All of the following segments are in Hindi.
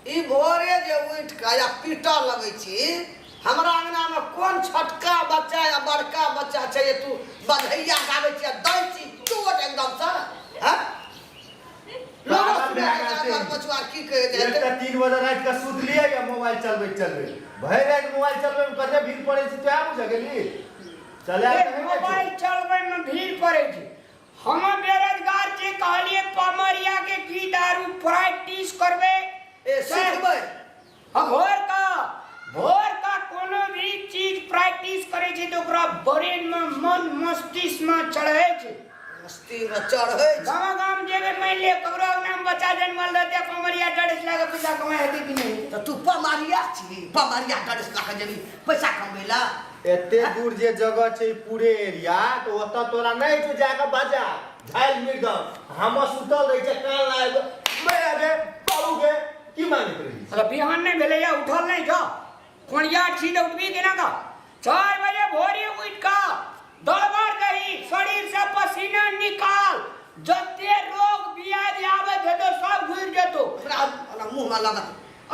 ई भोरे जे उठ के या पीटा लगै छी हमरा अंगना में कोन छोटका बच्चा या बड़का बच्चा छै तू बधैया गाबै छी दै छी चोट एकदम से हैं लोग बचवा की कहे दे एकटा 3 बजे रात के सुतलिए या मोबाइल चलबे भरि रात मोबाइल चलबे में कते भीड़ पड़े छै तो बुझ गेली चले मोबाइल चलबे में भीड़ पड़े छै हम बेरोजगार छी कहलिए पमरिया के की दारू प्रैक्टिस करबे ए सीखबै भोर का कोनो भी चीज प्रैक्टिस करे छै तो ओकरा ब्रेन में मन मस्तिष्क में चढ़े छै मस्ती में चढ़े गांव जेबे मान ले ककरो नाम बच्चा जन्मल रहते पमरिया डरेस लागे पैसा कमाए हेती कि नहीं तो तू पमरिया छी पमरिया डरेस लागे जेबी पैसा कमेला एते दूर जे जगह छै पूरे एरिया तो ओत तोरा नहीं तो जाके बाजा झाइल मृदंग हम सुतल रह छै कान लाग मैं आगे बाबू के की मांगत रही अरे बिहान नहीं भेले या उठल नहीं जा कोनिया छी तो उठबी केना का 4 बजे भोरे उठ का दौड़ दही शरीर से पसीना निकाल जते रोग बियाज आवे थे तो सब घुर जेतो मुंह में लगा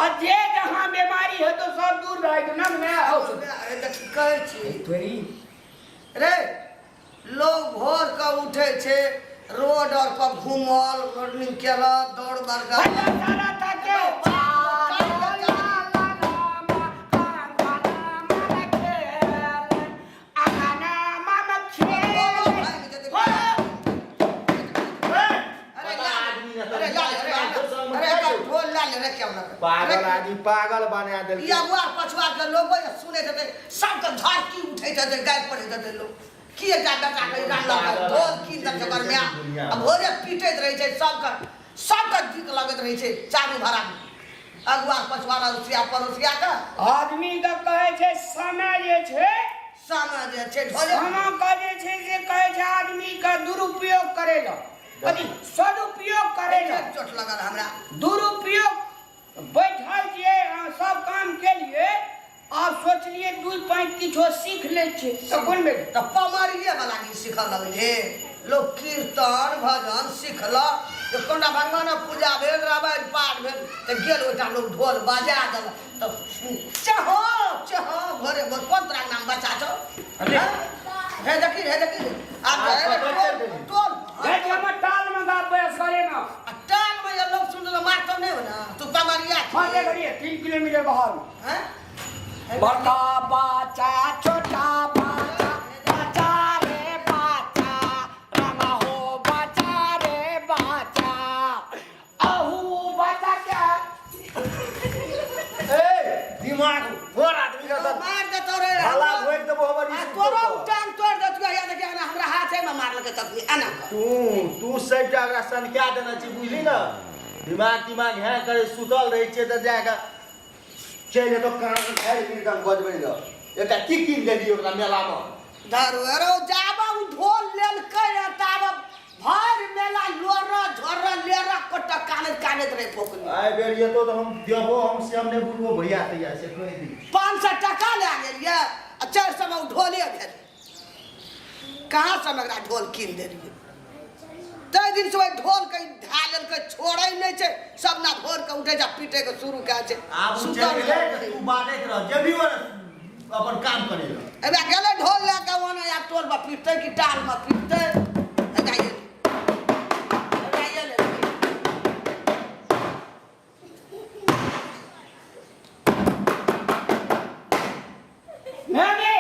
और जे जहां बीमारी है तो सब दूर रह तो नम में हो कहै छी तोरी रे लोग भोर के उठे छे रोड और पर घूमल रनिंग केला दौड़ बरगा सारा ताके पागल आदमी पागल बना देल या बुआ पछुआ के लोग सुने थे सब के झाड़की उठे थे गाय पड़े थे लोग की जा बेटा के गान लगा ढोल की चक्कर में अब भोरे पीटैत रहे छै सब के गीत लगत रहे छै चारू भरा अगुआ पछुआ रुसिया परोसिया के आदमी का कहे छै समय जे छै समय जे छै ढोल समय का जे छै से कहे छै आदमी का दुरुपयोग करेला अथी सदुपयोग करेला चोट लगल हमरा दुरुपयोग बैठल जे सब काम के लिए आप सोचलिए 2-5 किछो सीख ले छे तो कोन में तो पमरिए वाला की सिखल लगे लोग कीर्तन भजन सिखला तो कोना भगवान पूजा भेल रामायण पाठ भेल तो गेल ओटा लोग ढोल बजा दल तो चहो भोरे भोर कोन तरह नाम बचा छो हे देखी आप टोल हे हम टाल में गाबे सरे ना टाल में ये लोग सुन तो मारतो नहीं हो ना तू पमरिया हां ले करिए 3 किलोमीटर बाहर हैं बड़ा बाचा छोटा बाचा रे बाचा रामा हो बाचा रे बाचा आहू बाचा क्या ए दिमाग फोड़ आदमी का तो मार दे तोरे हला होई देबो हमर तोरो टांग तोड़ दे तू या देख हमरा हाथे में मार लगे तकनी आना तू सब अगर संख्या देना छी बुझली ना दिमाग है करे सुतल रही छे त जाके चले तो कान खाइ मृदंग बजबै ल एटा की लेली ओकरा मेला में दारू अरे जाबा उ ढोल लेल के ताब भर मेला लोरा झोरा लेरा कोटा काने रे पोकनी आइ बेर ये तो हम देबो हम से हमने बुलबो भैया तैया से कहि दी 500 टका ले गेलिए आ 400 में ढोले भेल कहां से हमरा ढोल कीन देलिए तै दिन से ढोल के ढालल के छोड़ै नै छै सब ना भोर के उठे जा पीटे के शुरू का छै आब चल गेले तू बाटैत रह जे भी अपन काम करेला एबे गेले ढोल ले के ओना या टोल में पीटते कि टाल में पीटते गाइए नहीं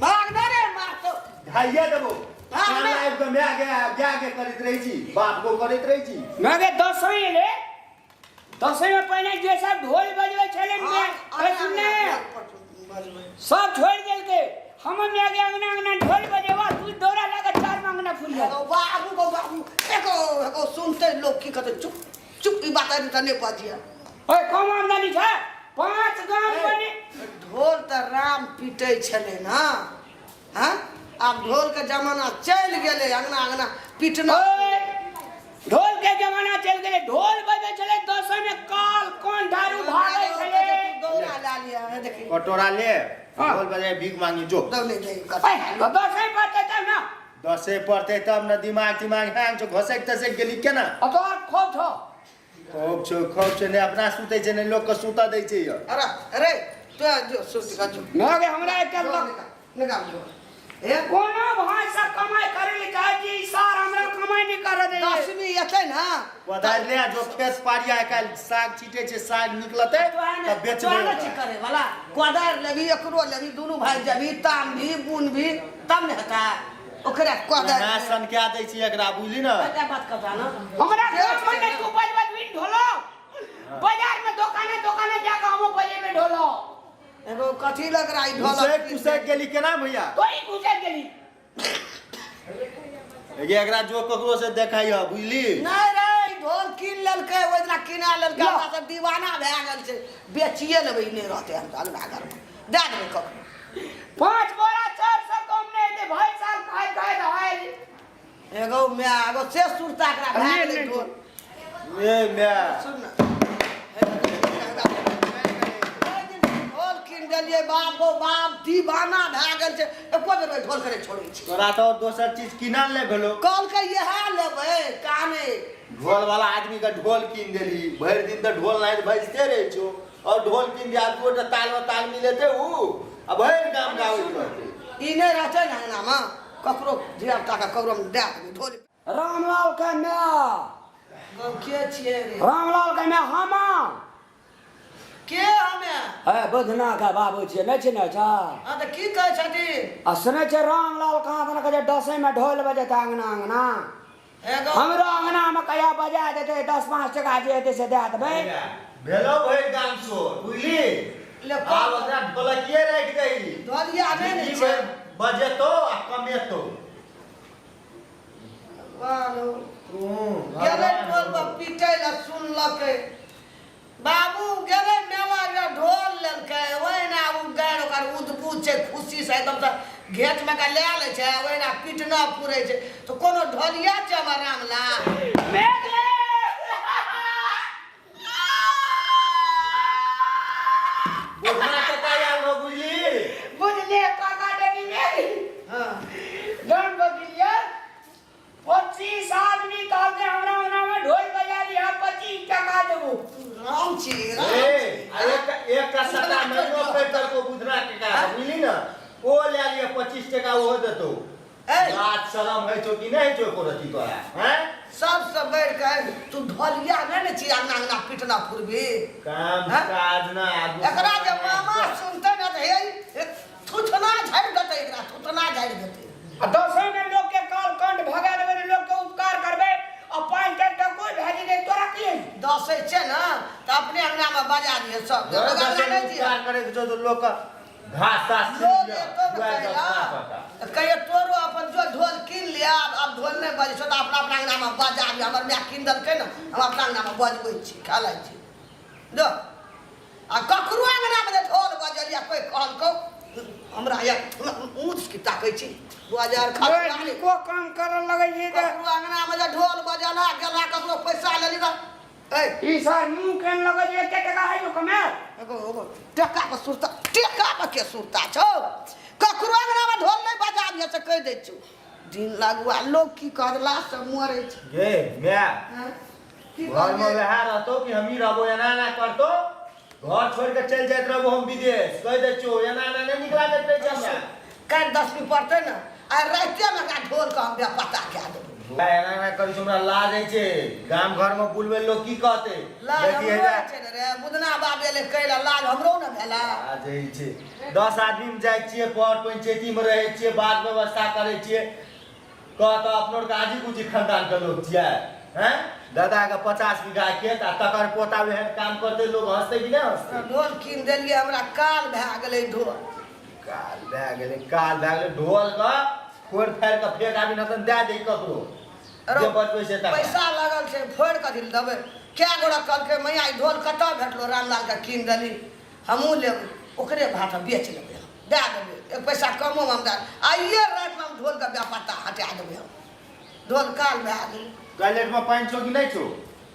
भाग दे रे मार तो ढाइया देबो कान लाइव के मैं आगे करित रही छी बाप को करित रही छी मैं के 10वीं ले 10वीं में पहले जे सब ढोल बजवे छले में अरे सुनने सब छोड़ देल के हम में आगे अंगना ढोल बजेवा तू दौड़ा लगा 4 मांगना फूल जा बाबू एको सुनते लोग की कहते चुप ई बात है तने पाजिया ओए कम आमदनी छै 5 गांव बने ढोल त राम पीटे छले ना हां अब ढोल के जमाना चल गेले अंगना पीटना ढोल के जमाना चल गेले ढोल बजे चले 10 में काल कौन दारू भागे चले दौड़ा ला लिया है देखी कटोरा ले ढोल बजाए भीख मांगी जो दौड़े दे तो 10 पड़ते तब ना 10 पड़ते तब न दिमाग हैंग जो घसक तसक गेली केना तो और खोज हो खौफ छै ने अपना सुतै छै ने लोक के सुता दै छै य अरे अरे तू जो सुत का जो मागे हमरा एकटा निकाल जो ए कोनो भाषा कमाई करे ले चाहे जी सार हमरा कमाई नहीं करे दे 10वीं एतै ना पदार ले जो खेत पारिया काल साग छीटे छै साग निकलतै त बेचबे तो करे वाला कोदार लेबी एकरो लेबी दोनों भाई जबी ताम भी बुन भी तब ने हटा ओकरा कोदार ना सन क्या दै छी एकरा बुझली न क्या बात करता ना हमरा घर में नहीं तू बज विन ढोलो बाजार में दुकाने जाके हम बजे में ढोलो एगो कथी लग रहा है ढोलक कुसे गेली केना भैया तो ही घुसे गेली एगे एकरा जो ककरो से देखाई ह बुझली नहीं रे ढोल कीन ललकै ओइला किना ललकै हमरा सब दीवाना भए गेल छै बेचिए लेबै नहीं रहते हम अगला घर में दे देबै कखनो 5 बोरा 400 कम नहीं दे भाई साल खाए दहाई एगो मैं एगो से सुरता एकरा भए गेलै ढोल ए मैं सुन ना ढोल कीन देलिए बाप दीवाना भए गेल छै एको बेर ढोल करे छोड़ै छी तोरा तो दोसर चीज किना ले भेलो कल के इएह लेबै काने ढोल वाला आदमी का ढोल कीन देली भर दिन तो ढोल नहीं बजते रहे छो और ढोल कीन दिया तू तो ताल में ताल मिले थे ऊ अब भर गाम गावत रहते ई नहीं रहते ना अंगना में ककरो धिया पुता के ककरो में दे देबै ढोल रामलाल के मैं गौ के छियै रे रामलाल के मैं हमा के हमे है बधना का बाबू छे नै छे न छ हां त की कहै छथिन असने छे रामलाल कहां तन के दसै में ढोल बजत अंगना एगो हमरो अंगना में कया बजा देते 10-5 टका जे हेते से दे देबै भेलो भर गाम सो बुझली ले आब ओकरा ढोलकिए राख दही ढोलिया नहीं ने छै बजेतो आ कमेतो वालो गेलै ढोल पर पीटै ला सुनलकै बाबू गेलै मेला या ढोल लेलकै ओहिना उ गाड़ ओकर उदबुद छै खुशी से एकदम से घेट में का ले ले छै ओहिना पीटना पुरै छै तो कोनो ढोलिया छै हमर रामला मेघले बुढ़ा के काया हो बुझली बुझले काका देनी मेरी हां डन बगिलिया 25 आदमी काल के हमरा में ढोल बजा लिया 25 टका देबो राम छी एक का सट्टा महीनो पेपर को बुधना के का बुझली ना ओ ले लिए 25 टका वो देतो बात शरम है छो कि नहीं छो को रती तोरा हैं सबसे बढ़ के तू ढोलिया नहीं ने छी अंगना पीटना फुरबी काम हाँ? काज ना आगू एकरा जे मामा सुनते न त हे थुथना झाड़ देते एकरा थुथना झाड़ देते आ दसों में लोग के काल कंठ भगा देबे लोग के उपकार करबे और 5 टका कोई भेजी दे तोरा की दसै छै ना त अपने अंगना में बजा दिए सब लोग अंगना नहीं दिए उपकार करे के जो लोग का घास सास लोग ये तो कहला कहिए तोरो अपन जो ढोल कीन लिया अब ढोल नहीं बजे छो त अपना अपना अंगना में बजा लिया हमर मैं कीन दलकै न हम अपना अंगना में बजबै छी खालै छी दो आ ककरो अंगना में ढोल बजलिया कोई कहलको हमरा या ऊंच की ताकै छी 2000 खाली को काम करन लगै छै त ककरो अंगना में जे ढोल बजला गेला ककरो पैसा लेली त ए ई सर मुंह केन लगै छै के टका है यो कमे एगो टका पर के सुरता छौ ककरो अंगना में ढोल नहीं बजाबिए से कह दै छौ दिन लगुआ लोग की करला सब मरे छै गे मैं की घर में रहा रहतो कि हमी रहबो एना ना करतो घर छोड़ के चल जात रहबो हम विदेश कह दे छो एना ना नहीं निकला देते हमरा काल 10वीं पढ़ते न आ राते में का ढोल का हम पता क्या देबो एना ना करी हमरा लाज है छे गाम घर में बुलवे लोग की कहते लाज हमरो छै रे बुदना बाबे ले कहला लाज हमरो न भेला लाज है छे 10 आदमी में जाय छिए पर पंचायती में रहे छिए बात व्यवस्था करे छिए कह तो अपनों के आजी कुछ खानदान के लोग छिए हैं दादा का 50 बीघा खेत आ तकर पोता में काम करते लोग हंसते कि नहीं हंसते ढोल कीन देलिए हमरा काल भए गेलै ढोल काल भए गेलै ढोल का फोड़ फाड़ के फेंक आबी न त दे दे ककरो जे बचबै से तक पैसा लगल छै फोड़ के दिल देबै क्या गोरा कहलकै मैया ई ढोल कतऽ भेटलो रामलाल के कीन देली हमहूँ लेबै ओकरे भाटा बेच लेबै दे देबै एक पैसा कमो हम दे आइए रात में हम ढोल के व्यापारता हटा देबै हम ढोल काल भए गेलै टॉयलेट में पानी छो कि नहीं छो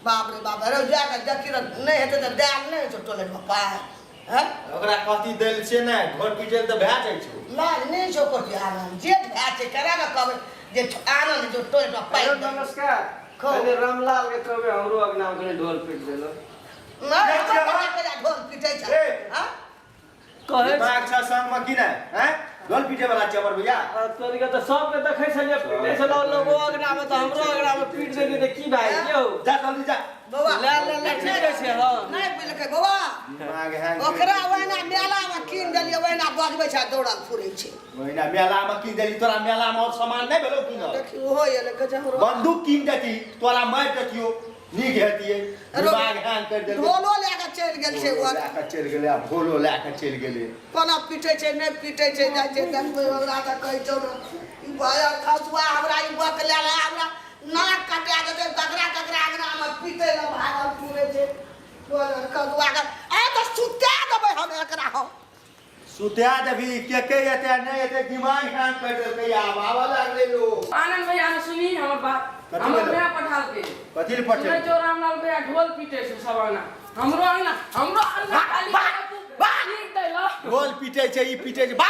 बाप रे बाप रे जाके देखी नहीं हेतै तऽ दे नहीं छौ टॉयलेट में पाय हैं ओकरा कथी देल छै ने घर पिटल त भए जाइ छो लाज नहीं छौ कोठी आनंद जेठ भए छै करा के कहबै जे आनंद जो टॉयलेट में पाय नमस्कार कहले रामलाल के कहबे हमरो अगना में ढोल पीट देलो नहीं ढोल पीटे छै हां कहे दिमाग छ संग में कि नै हैं ढोल पीटे वाला चबर भैया तोरी के तो सब के देखै छलिए पीटे छलो लोगो अगना में तो हमरो अगना में पीट देली त की भाई क्यों जा जल्दी जा बाबा ले ठीक छै हां नहीं बोलकै बाबा दिमाग हैंग ओकरा ओहिना मेला में कीन देलिए ओहिना बजबै छै दौड़ल फुरै छै ओहिना मेला में कीन देली तोरा मेला में और सामान नै भेलो कि न देखी ओहो एले गजब बंदूक कीन देती तोरा मार देतियो नीक हेतिए दिमाग हैंग कर देती ढोलो लेके चलि गेल छै ओ लेके चलि गेलै आ भोलो लेके चलि गेलै कोना पीटे छै नहीं पीटे छै जाइ छै देखबै हमरा त कहै छौ ई भाया खसुआ हमरा ई बक लेला हमरा नाक कटा देतै ककरा आंगना में पीटे ल भागल पूरे छै खसुआ के आ त सुता देबै हम एकरा हम सुत्या देबी के एते नै एते दिमाग हैंग कर देलकै आब आवा लागलै लोग आनंद भैया सुनी हमर बात कथी हमर भेलै? भैया पठाल के कथी ले पठे सुनै छौ रामलाल भैया ढोल पीटे छै सब आना हमरो आना खाली पीट देला ढोल पीटे छै ई पीटे छै बा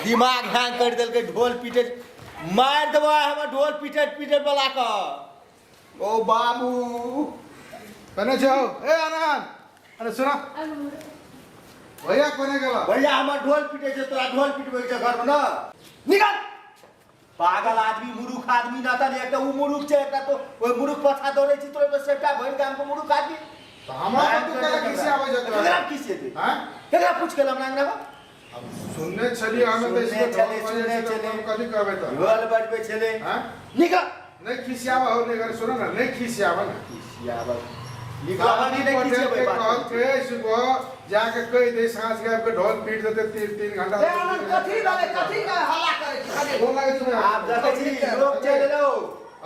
दिमाग हैंग कर देलकै ढोल पीटे छै। मार देबो हमर ढोल पीटे वाला का ओ बाबू कने छौ ए आनंद अरे सुना भैया कोने गेला भैया हमर ढोल पीटे छै तोरा ढोल पिटबै छै घर में ना निकल पागल आदमी मूर्ख आदमी ना त एकटा उ मूर्ख छै एकटा तो ओइ मूर्ख पछा दौड़ै छी तोरे पर सेटा भरि काम को मूर्ख आदमी तो हमरा तू कला किसे आबै जत केकरा किस हेतै हां केकरा पूछ के हमरा अंगना अब सुनने छली हमें तो इसको सुनने चले। कथी कहबे तो ढोल बजबै छले हां निकल नहीं खिसियावा हो नहीं करे सुनो ना नहीं खिसियावा ना किसियाबा निकल हनी नहीं किसियाबे कहल बात के सुबह जाके कह दे सांस के आपके ढोल पीट देते 3 घंटा ए आनंद कथी वाले कथी का हल्ला करे छै बोल लगे सुन आप देखै छी लोग चल लो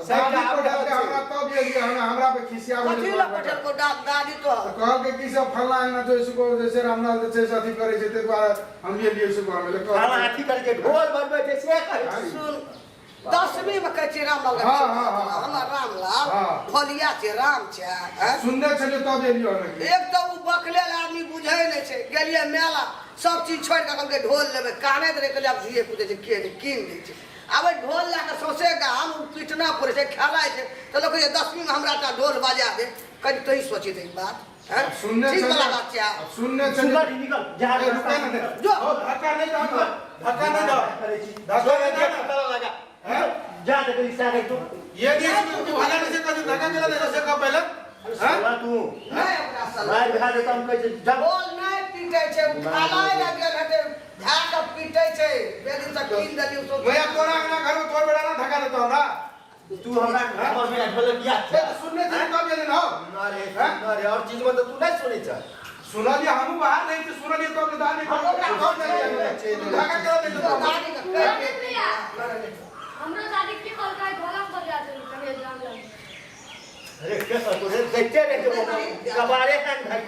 दादी को डाल के हमरा तब ये हमरा पे खिसियावा कथी ला पठल को दादी तो कहल के की सब फल्ला ना जो इसको जैसे रामलाल जैसे अथी करे छै ते द्वारा हम ये लिए सुबह में लेकर हम हाथी करके ढोल बजबै छै से कहै छी सुन 10वीं में कहै छै रामलाल हाँ। हमर रामलाल हाँ। फलिया छै राम छै हैं? सुनने छलिए तब ये लियो ना एक तो उ बकलेल आदमी बुझै नहीं छै गेलिए मेला सब चीज छोड़ के कहलकै ढोल लेबै काने दे कहलिए अब झिए कूदे छै के कीन दै छै आब ढोल ला के सौसे गाम पीटना पड़े छै खेलाय छै तो लोग कहै 10वीं में हमरा ता ढोल बजा दे कहीं तो ही सोची दे बात हैं सुनने ठीक वाला छलिए बात छै सुनने सुगर छलिए निकल जहां ए, रुका ना दे। जो धक्का नहीं दो धक्का नहीं दो करे छी धक्का नहीं धक्का दो करा लगा हैं? जा दे करी सागे तू ये भी इसको भागा नहीं से कभी धक्का केला देखो से का पहले हैं? साला तू नहीं ओकरा साला मार बिहार देता हम कहै छै जब ढोल नहीं पीटे छै खालाय ला गेल हटे झाड़ के पीटे छै बेदिन से कीन देलियो तो भैया कोना ना घर में तोड़ बेड़ा ना धक्का देता हमरा तू हमरा हमर बिना ढोल किया ए, तो सुनने छलिए तब ये ना ना रे और चीज में तो तू नहीं सुनै छ सुना दिया हम बाहर नहीं थे सुना दिया तब दादी को धक्का केला देखो दादी का कह के हमरा दादी की कॉल का ढोलक बजा दे कहे जान लग अरे कैसा तू रे देखते रे जो कबारे कान भाई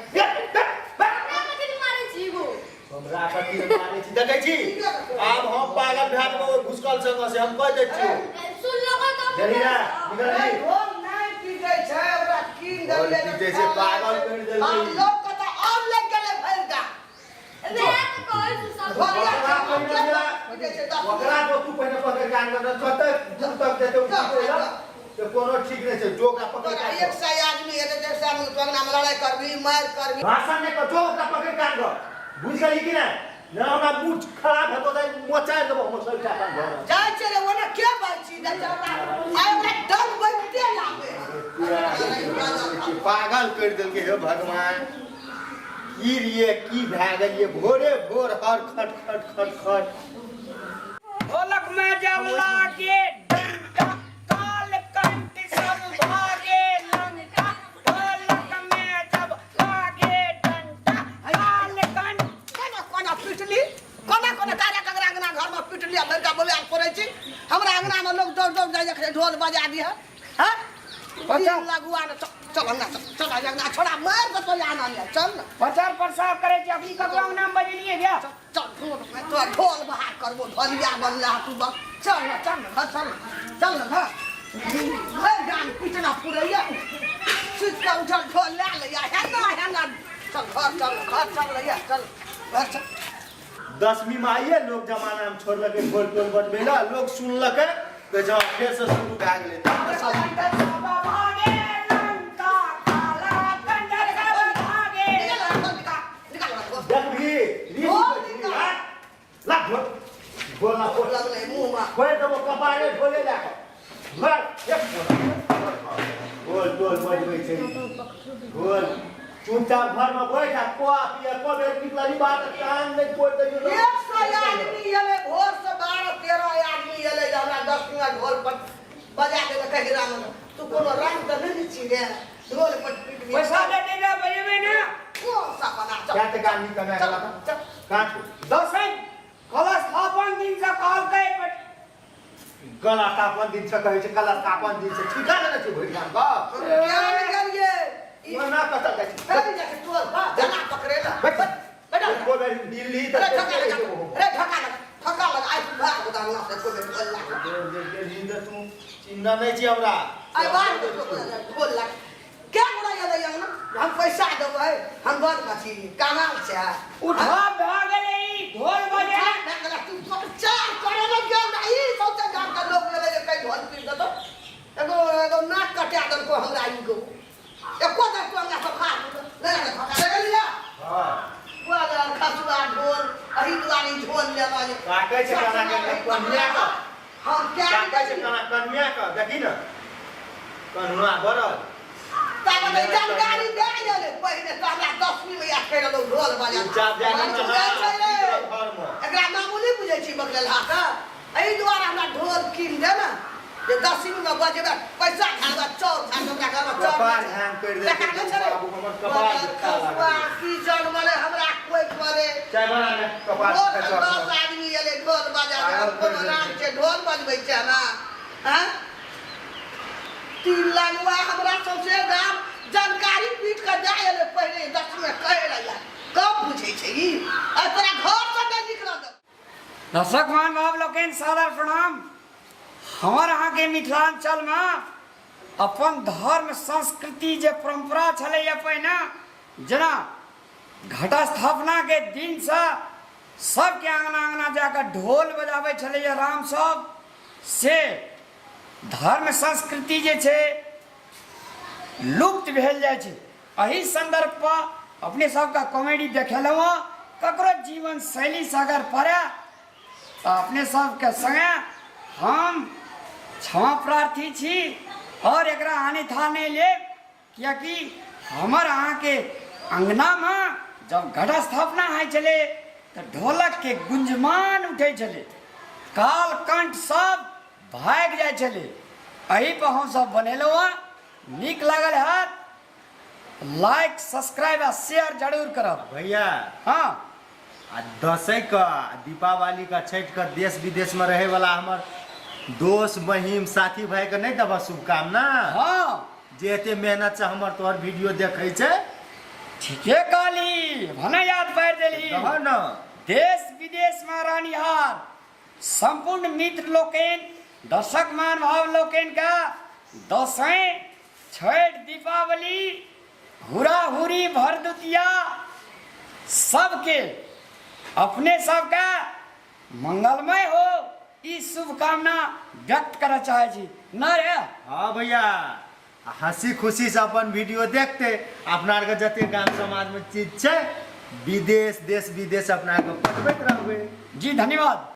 हमरा कथि मारे छी गो हमरा कथि मारे छी देखै छी आब हम पागल भेट में घुसकल संग से हम कह दै छी सुन लो का तब जरीना निकल नहीं जी ढोल नहीं पीटे छै ओकरा कीन देलिए ढोल पीटे छै, पागल कर देलिए। हम लोग के तो और लग गेले भइल का मैं तो कहै छी सब ढोलिया ओकरा पहिने जरा पीटे छै 10 ओकरा को तू पहिने पकड़ के आन कर तब तक देते उ तो कोनो ठीक नहीं छै जोका पकड़ तोरा के 100 आदमी है तो 100 आदमी तो नाम लड़ाई करबी मार करबी भाषण ने कतो ओकरा पकड़ के आन बुझ गई कि ना ना हमरा मुंह खराब हेतो त मोचार देबो हम सब का काम घर जाय छै रे ओने के बाची दे आइ ओकरा डर बैठते लागे पागल कर देलके हे भगवान की रे की भए गेलिए भोरे भोर हर खट खट खट खट ढोलक में जब लागे डंका काल कंठ सब भागे लंका ढोलक में जब लागे डंका काल कंठ कोना पिटली कोना तारा ककरा अंगना घर में पिटली आ लड़का बोले आ पड़े छी हमरा अंगना में लोग दौड़ दौड़ जाय के ढोल बजा दी है हैं बचा। लगुआ न चल अंगना चल अंगना छोड़ा मार के तो आना ले चल न प्रचार प्रसार करे छी अभी ककरो नाम बजलिए गया चल ढोल में तो ढोल बहार करबो ढोलिया बनला तू बस चल न चल न घर हर गान पिटना पुरैया सीट का उठल ढोल ले लिया है ना चल घर चल लिया चल घर चल 10वीं में आइए लोग जमाना में छोड़ लगे ढोल टोल बजबे ला लोग सुनलके तो जब फिर से शुरू भए गेलै तब सब भागे लंका काला कंजर का भागे देखबी लाग बोलना बोल लगले मुंह में खोल दबो कपारे खोले ला मार एक बोल बोल बोल छै बोल चुपचाप घर में बैठ आ को पिया को बेर निकली बात कान नहीं कोई दे 100 आदमी एले भोर से 12-13 आदमी एले हमरा 10 मिनट ढोल पर बजा के कह गिरा तू कोनो रंग त नहीं छी रे ढोल पर पीट में पैसा दे ना बजेबे ना कौन सा बना क्या ते काम नहीं करने वाला काट दसैं कलश स्थापन दिन से कहल गए गला स्थापन दिन से कहै छै कला स्थापन दिन से ठिका देने छै भइल काम का क्या निकलिए वो ना कतल जाय छै अरे जाके तोर जना पकड़ेला बेटा को बेर दिल्ली अरे तक ठका लगा आई तू भाग उदाहरण से को बेट बोलला तू चिन्ना नहीं छी हमरा आई बात बोलला क्या बोला ये लई ना हम पैसा देबै हम बड़ कथी कामाल से उठा भागे नहीं ढोल बजे तू तो चार करे न गेल नहीं सोचे गांव का लोग ले कई ढोल पीट दो एगो नाक कटा दल को हमरा आई गो एको दे तो हमरा सब खा ले खा ले लिया हां वाला खसुआ ढोल अही दुआरी ढोल ले वाले काटे छै काना के कन्या का हम क्या काटे छै काना कन्या का देखी न कन्या बरल ताबे तो जानकारी दे ले पहले तो हमरा 10वीं में या खेल लो ढोल बजा चाप जाके घर में एकरा मामूली बुझै छी बगल हाथ एही दुआरे हमरा ढोल कीन दे ना जे 10वीं में बजेबे पैसा खाबा चौर खा हमरा घर में चौर कपार हैंग कर दे बाबू हमर कपार दुखा खसुआ की जन मले हमरा कोई करे चाय बना ले कपार बहुत खसुआ 10 आदमी एले ढोल बजा कोनो नाम के ढोल बजबै छै ना हैं 3 लगवा हमरा सबसे गाम जानकारी पीट कर जाए एले पहले 10 में कहे रहिया कब पूछे छै ई आ तोरा घर से नहीं निकल दे दर्शक मान बाब लोकेन सादर प्रणाम हमार यहाँ के मिथिलांचल में अपन धर्म संस्कृति जे परंपरा छले पहिने जना घटा स्थापना के दिन से सबके आंगना आंगना जाकर ढोल बजाबे छले राम सब से धर्म संस्कृति जे छे लुप्त भेल जाय छे एही संदर्भ पर अपने सबका कॉमेडी देखेलहुँ ककरो जीवन शैली से अगर पड़े तो अपने सबके संगे हम क्षमा प्रार्थी छी और एकरा हानि था नहीं ले क्योंकि हमर अहाँ के अंगना में जब घट स्थापना है चले तो ढोलक के गुंजमान उठे चले काल कंठ सब भाग जाए चले अही पर हम सब बनेलो नीक लागल है लाइक सब्सक्राइब और शेयर जरूर करब भैया हाँ आ दसैं का दीपावली का छठ का देश विदेश में रहे वाला हमर दोस्त बहिन साथी भाई के नहीं देबा शुभकामना हाँ जे एते मेहनत से हमर तोहर वीडियो देखे छै ठीके कहली भने याद पार देली कह न देश विदेश में रहनिहार संपूर्ण मित्र लोकेन दर्शक मान भाव लोकेन का दसैं छठ दीपावली हुरा हुरी भरदुतिया सबके अपने सबका मंगलमय हो ई शुभकामना व्यक्त करना चाहे छी न रे हाँ भैया हंसी खुशी से अपन वीडियो देखते अपना आर के जते गांव समाज में चीज छै विदेश देश विदेश अपना के पठबैत रहबै जी धन्यवाद।